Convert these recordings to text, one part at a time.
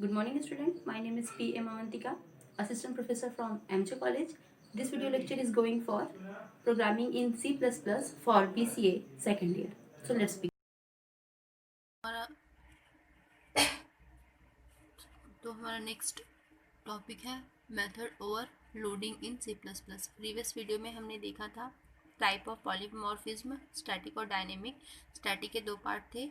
Good morning, student. My name is P. M. Avantika, Assistant Professor from MJ College. This video lecture is going for programming in C++ for BCA second year. So let's begin. हमारा हमारा next topic है method overloading in C plus plus. Previous video में हमने देखा था type of polymorphism, static और dynamic. Static के दो पार्ट थे,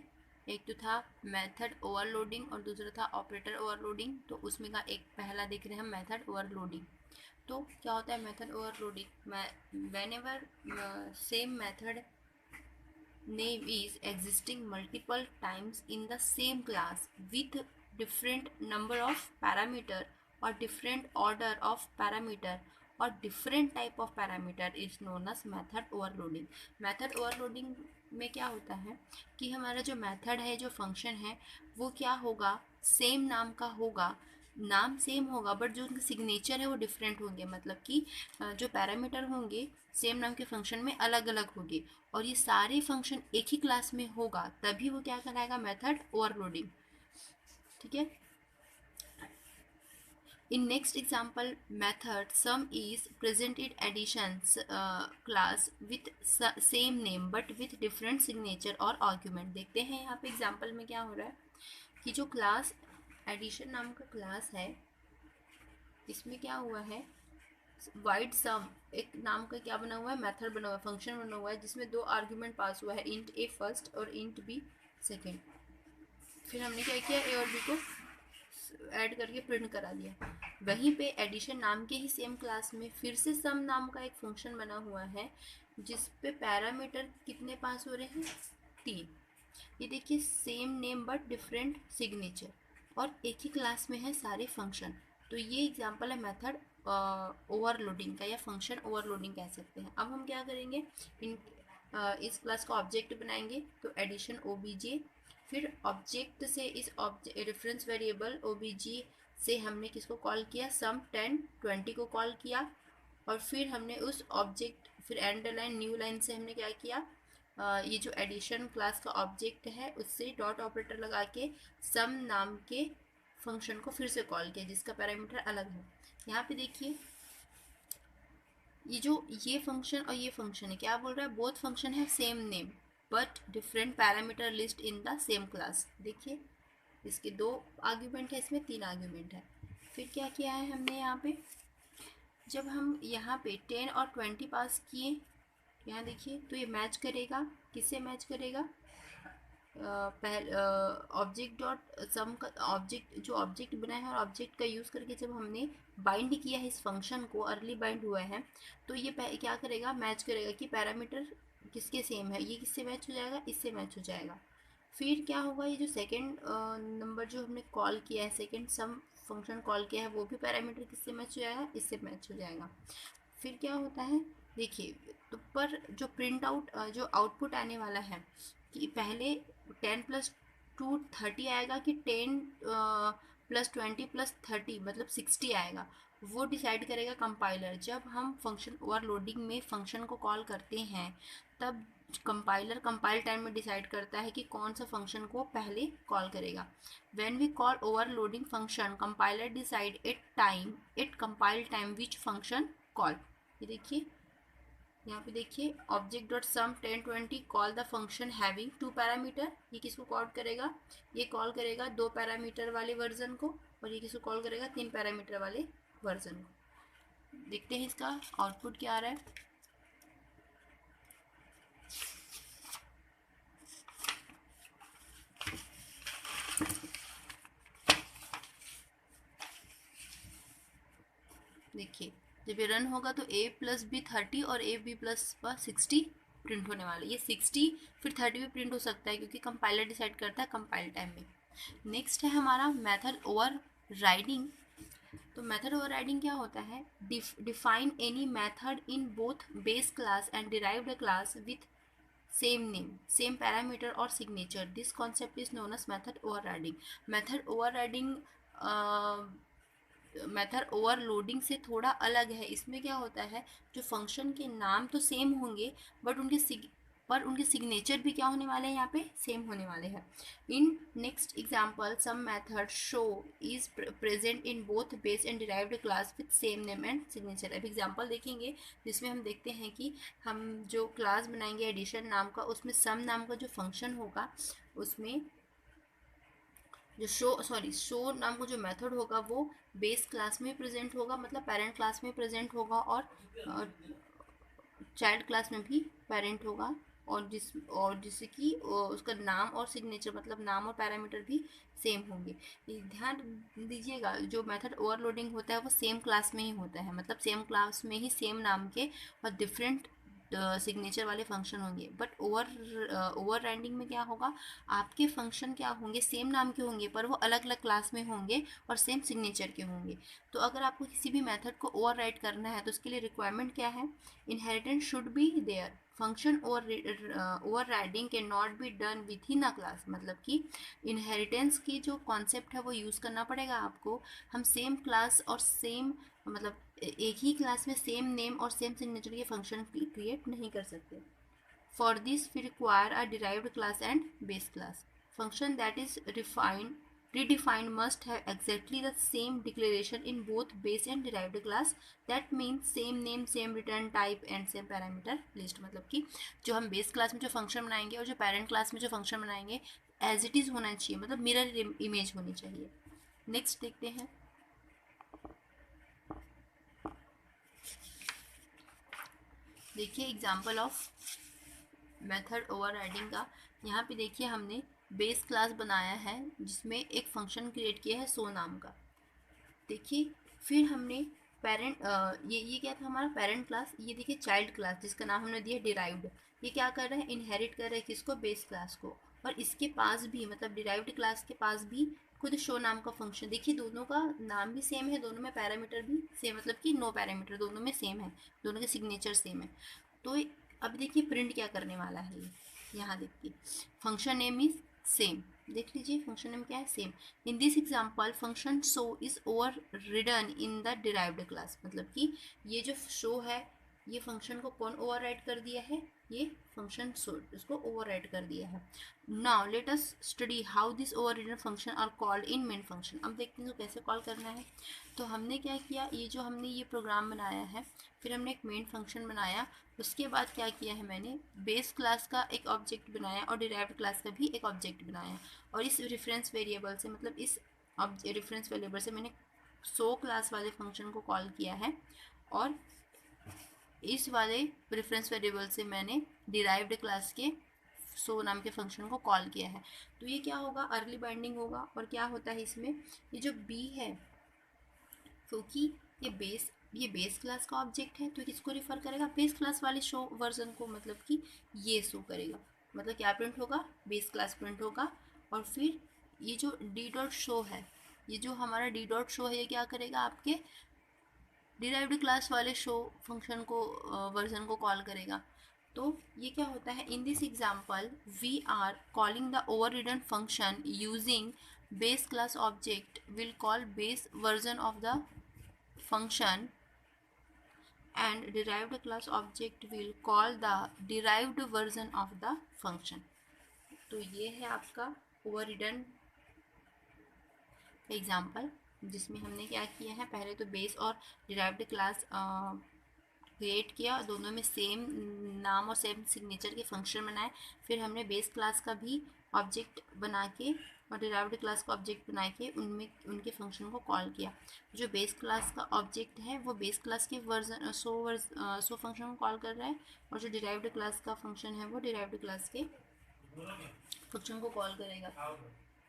एक तो था मेथड ओवरलोडिंग और दूसरा था ऑपरेटर ओवरलोडिंग। तो उसमें का एक पहला देख रहे हैं हम मेथड ओवरलोडिंग। तो क्या होता है method overloading? Whenever same method name is existing multiple times in the same class with different number of parameter or different order of parameter or different type of parameter is known as method overloading. method overloading में क्या होता है कि हमारा जो method है, जो function है, वो क्या होगा, सेम नाम का होगा, नाम सेम होगा बट जो उनके सिग्नेचर है वो डिफरेंट होंगे। मतलब कि जो पैरामीटर होंगे सेम नाम के फंक्शन में अलग अलग होंगे और ये सारे फंक्शन एक ही क्लास में होगा, तभी वो क्या कहलाएगा, मेथड ओवरलोडिंग। ठीक है। In next example method, sum is presented additions class with same name but with different signature और argument। देखते हैं यहाँ पे एग्जाम्पल में क्या हो रहा है कि जो क्लास एडिशन नाम का क्लास है, इसमें क्या हुआ है, वाइड सम एक नाम का क्या बना हुआ है, मेथड बना हुआ है, फंक्शन बना हुआ है, जिसमें दो आर्ग्यूमेंट पास हुआ है, इंट ए फर्स्ट और इंट बी सेकेंड। फिर हमने क्या किया, ए और बी को ऐड करके प्रिंट करा दिया। वहीं पे एडिशन नाम के ही सेम क्लास में फिर से सम नाम का एक फंक्शन बना हुआ है, जिस पे पैरामीटर कितने पास हो रहे हैं, 3। ये देखिए same name but different signature और एक ही क्लास में है सारे फंक्शन। तो ये एग्जांपल है मेथड ओवरलोडिंग का, या फंक्शन ओवरलोडिंग कह सकते हैं। अब हम क्या करेंगे, इस क्लास का ऑब्जेक्ट बनाएंगे। तो एडिशन ओबीजे, फिर ऑब्जेक्ट से इस रेफरेंस वेरिएबल ओबीजी से हमने किसको कॉल किया, सम 10 20 को कॉल किया। और फिर हमने उस ऑब्जेक्ट, फिर एंड लाइन न्यू लाइन से हमने क्या किया, ये जो एडिशन क्लास का ऑब्जेक्ट है उससे डॉट ऑपरेटर लगा के सम नाम के फंक्शन को फिर से कॉल किया, जिसका पैरामीटर अलग है। यहाँ पे देखिए ये फंक्शन और ये फंक्शन है, क्या बोल रहा है, बोथ फंक्शन है same name but different parameter list in the same class. देखिए इसके 2 आर्ग्यूमेंट है, इसमें 3 आर्ग्यूमेंट है। फिर क्या किया है हमने यहाँ पे, जब हम यहाँ पे 10 और 20 पास किए, यहाँ देखिए तो ये मैच करेगा, किससे मैच करेगा, पहले ऑब्जेक्ट डॉट सम का ऑब्जेक्ट, जो ऑब्जेक्ट बना है और ऑब्जेक्ट का यूज़ करके जब हमने बाइंड किया है इस फंक्शन को, अर्ली बाइंड हुआ है, तो ये क्या करेगा, मैच करेगा कि पैरामीटर किसके सेम है, ये किससे मैच हो जाएगा, इससे मैच हो जाएगा। फिर क्या होगा, ये जो सेकेंड नंबर जो हमने कॉल किया है, सेकेंड सम फंक्शन कॉल किया है, वो भी पैरामीटर किससे मैच हो जाएगा, इससे मैच हो जाएगा। फिर क्या होता है, देखिए तो पर जो प्रिंट आउट, जो आउटपुट आने वाला है कि पहले 10 प्लस 2 30 आएगा कि 10 प्लस 20 प्लस 30 मतलब 60 आएगा, वो डिसाइड करेगा कंपाइलर। जब हम फंक्शन ओवरलोडिंग में फंक्शन को कॉल करते हैं, तब कंपाइलर कंपाइल टाइम में डिसाइड करता है कि कौन सा फंक्शन को पहले कॉल करेगा। When we call overloading function, compiler decide it compile time which function call. ये देखिए यहाँ पे देखिए object dot sum 10 20 call the function having 2 parameter. ये किसको कॉल करेगा, ये कॉल करेगा 2 पैरामीटर वाले वर्जन को, और ये किसको कॉल करेगा, 3 पैरामीटर वाले वर्जन को। देखते हैं इसका आउटपुट क्या आ रहा है। देखिए जब ये रन होगा तो a प्लस बी 30 और a बी प्लस 60 प्रिंट होने वाला है। ये 60 फिर 30 भी प्रिंट हो सकता है क्योंकि कंपाइलर डिसाइड करता है कंपाइल टाइम में। नेक्स्ट है हमारा मेथड ओवर राइडिंग। तो मेथड ओवर राइडिंग क्या होता है, define any method in both base class and derived class with same name, same parameter और signature. This concept is known as method overriding. Method overriding method overloading से थोड़ा अलग है। इसमें क्या होता है, जो फंक्शन के नाम तो सेम होंगे बट उनके पर उनके सिग्नेचर भी क्या होने वाले हैं, यहाँ पे सेम होने वाले हैं। In next example some method show is present in both base and derived class with same name and signature. अब एग्जाम्पल देखेंगे जिसमें हम देखते हैं कि हम जो क्लास बनाएंगे एडिशन नाम का, उसमें सम नाम का जो फंक्शन होगा उसमें जो शो नाम का जो मेथड होगा वो बेस क्लास में प्रेजेंट होगा, मतलब पेरेंट क्लास में प्रेजेंट होगा, और चाइल्ड क्लास में भी पेरेंट होगा, और जिससे कि उसका नाम और सिग्नेचर मतलब नाम और पैरामीटर भी सेम होंगे। ध्यान दीजिएगा जो मेथड ओवरलोडिंग होता है वो सेम क्लास में ही होता है, मतलब सेम क्लास में ही सेम नाम के और डिफरेंट सिग्नेचर वाले फंक्शन होंगे। बट ओवर राइडिंग में क्या होगा, आपके फंक्शन क्या होंगे, सेम नाम के होंगे पर वो अलग अलग क्लास में होंगे और सेम सिग्नेचर के होंगे। तो अगर आपको किसी भी मेथड को ओवर राइट करना है तो उसके लिए रिक्वायरमेंट क्या है, inheritance should be there, function overriding can not be done within a class, मतलब कि इनहेरिटेंस की जो कॉन्सेप्ट है वो यूज़ करना पड़ेगा आपको। हम सेम क्लास और सेम मतलब एक ही क्लास में सेम नेम और सेम सिग्नेचर के फंक्शन क्रिएट नहीं कर सकते। For this we require a derived class and base class. Function that is redefined must have exactly the same declaration in both base and derived class. That means same name, same return type and same parameter list, मतलब कि जो हम base class में जो function बनाएंगे और जो parent class में जो फंक्शन बनाएंगे एज इट इज़ होना चाहिए, मतलब मिरर इमेज होनी चाहिए। नेक्स्ट देखते हैं, देखिए एग्जाम्पल ऑफ मेथड ओवरराइडिंग का। यहाँ पे देखिए हमने बेस क्लास बनाया है जिसमें एक फंक्शन क्रिएट किया है सो नाम का। देखिए फिर हमने पेरेंट ये क्या था हमारा पेरेंट क्लास, ये देखिए चाइल्ड क्लास जिसका नाम हमने दिया डिराइव्ड। ये क्या कर रहा है, इनहेरिट कर रहा है किसको, बेस क्लास को। और इसके पास भी मतलब डिराइव्ड क्लास के पास भी खुद शो नाम का फंक्शन, देखिए दोनों का नाम भी सेम है, दोनों में पैरामीटर भी सेम, मतलब कि नो पैरामीटर दोनों में सेम है, दोनों के सिग्नेचर सेम है। तो अब देखिए प्रिंट क्या करने वाला है ये, यहाँ देखिए फंक्शन नेम इज सेम, देख लीजिए फंक्शन नेम क्या है, same. In this example function show is over ridden in the derived class, मतलब कि ये जो शो है ये फंक्शन को कौन ओवरराइड कर दिया है, ये फंक्शन शो इसको ओवरराइड कर दिया है। Now let us study how this overridden function are called in main function. अब देखते हैं तो कैसे कॉल करना है। तो हमने क्या किया, ये जो हमने ये प्रोग्राम बनाया है, फिर हमने एक मेन फंक्शन बनाया, उसके बाद क्या किया है मैंने बेस क्लास का एक ऑब्जेक्ट बनाया और डिराइव्ड क्लास का भी एक ऑब्जेक्ट बनाया, और इस रेफरेंस वेरिएबल से मतलब इस रेफरेंस वेरिएबल से मैंने सो क्लास वाले फंक्शन को कॉल किया है, और इस वाले रेफरेंस वेरिएबल से मैंने डिराइव्ड क्लास के सो नाम के फंक्शन को कॉल किया है। तो ये क्या होगा, अर्ली बाइंडिंग होगा। और क्या होता है इसमें, ये जो बी है क्योंकि ये बेस क्लास का ऑब्जेक्ट है तो किसको रिफ़र करेगा, बेस क्लास वाले शो वर्जन को, मतलब कि ये शो करेगा, मतलब क्या प्रिंट होगा, बेस क्लास प्रिंट होगा। और फिर ये जो डी डॉट शो है, ये जो हमारा डी डॉट शो है ये क्या करेगा, आपके डिराइव्ड क्लास वाले शो फंक्शन को वर्जन को कॉल करेगा। तो ये क्या होता है, in this example we are calling the overridden function using base class object will call base version of the function and derived class object will call the derived version of the function। तो ये है आपका ओवररिडन example जिसमें हमने क्या किया है, पहले तो बेस और डिराइव्ड क्लास क्रिएट किया, दोनों में सेम नाम और सेम सिग्नेचर के फंक्शन बनाए। फिर हमने बेस क्लास का भी ऑब्जेक्ट बना के और डिराइव्ड क्लास का ऑब्जेक्ट बना के उनमें उनके फंक्शन को कॉल किया। जो बेस क्लास का ऑब्जेक्ट है वो बेस क्लास के सो फंक्शन को कॉल कर रहा है, और जो डिराइव्ड क्लास का फंक्शन है वो डिराइव्ड क्लास के फंक्शन को कॉल करेगा।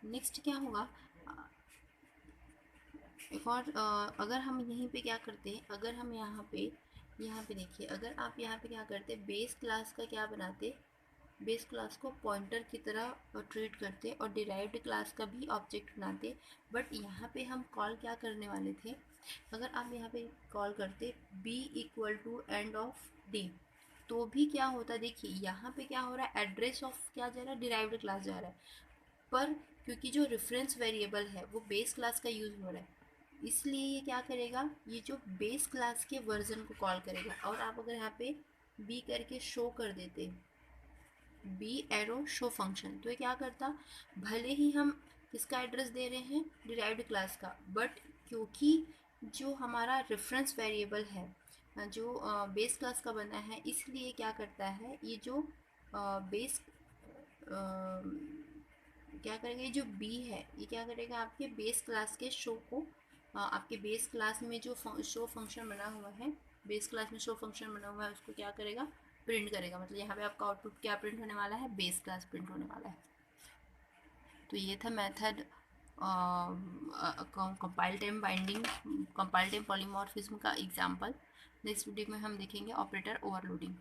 नेक्स्ट क्या होगा, एक और अगर हम यहीं पे क्या करते हैं, अगर हम यहाँ पे देखिए, अगर आप यहाँ पे क्या करते, बेस क्लास का क्या बनाते, बेस क्लास को पॉइंटर की तरह ट्रीट करते और डिराइव्ड क्लास का भी ऑब्जेक्ट बनाते। बट यहाँ पे हम कॉल क्या करने वाले थे, अगर आप यहाँ पे कॉल करते b equal to and of d, तो भी क्या होता, देखिए यहाँ पे क्या हो रहा है, एड्रेस ऑफ क्या जा रहा है, डिराइव्ड क्लास जा रहा है, पर क्योंकि जो रेफरेंस वेरिएबल है वो बेस क्लास का यूज़ हो रहा है, इसलिए ये क्या करेगा, ये जो बेस क्लास के वर्जन को कॉल करेगा। और आप अगर यहाँ पे बी करके शो कर देते बी एरो शो फंक्शन, तो ये क्या करता, भले ही हम किसका एड्रेस दे रहे हैं, डिराइव्ड क्लास का, बट क्योंकि जो हमारा रेफरेंस वेरिएबल है जो बेस क्लास का बना है, इसलिए क्या करता है ये जो बेस क्या करेगा, ये जो बी है ये क्या करेगा, आपके बेस क्लास के शो को आपके बेस क्लास में जो शो फंक्शन बना हुआ है, बेस क्लास में शो फंक्शन बना हुआ है उसको क्या करेगा, प्रिंट करेगा। मतलब यहाँ पे आपका आउटपुट क्या प्रिंट होने वाला है, बेस क्लास प्रिंट होने वाला है। तो ये था method compile time binding, compile time polymorphism का एग्जांपल। नेक्स्ट वीडियो में हम देखेंगे ऑपरेटर ओवरलोडिंग।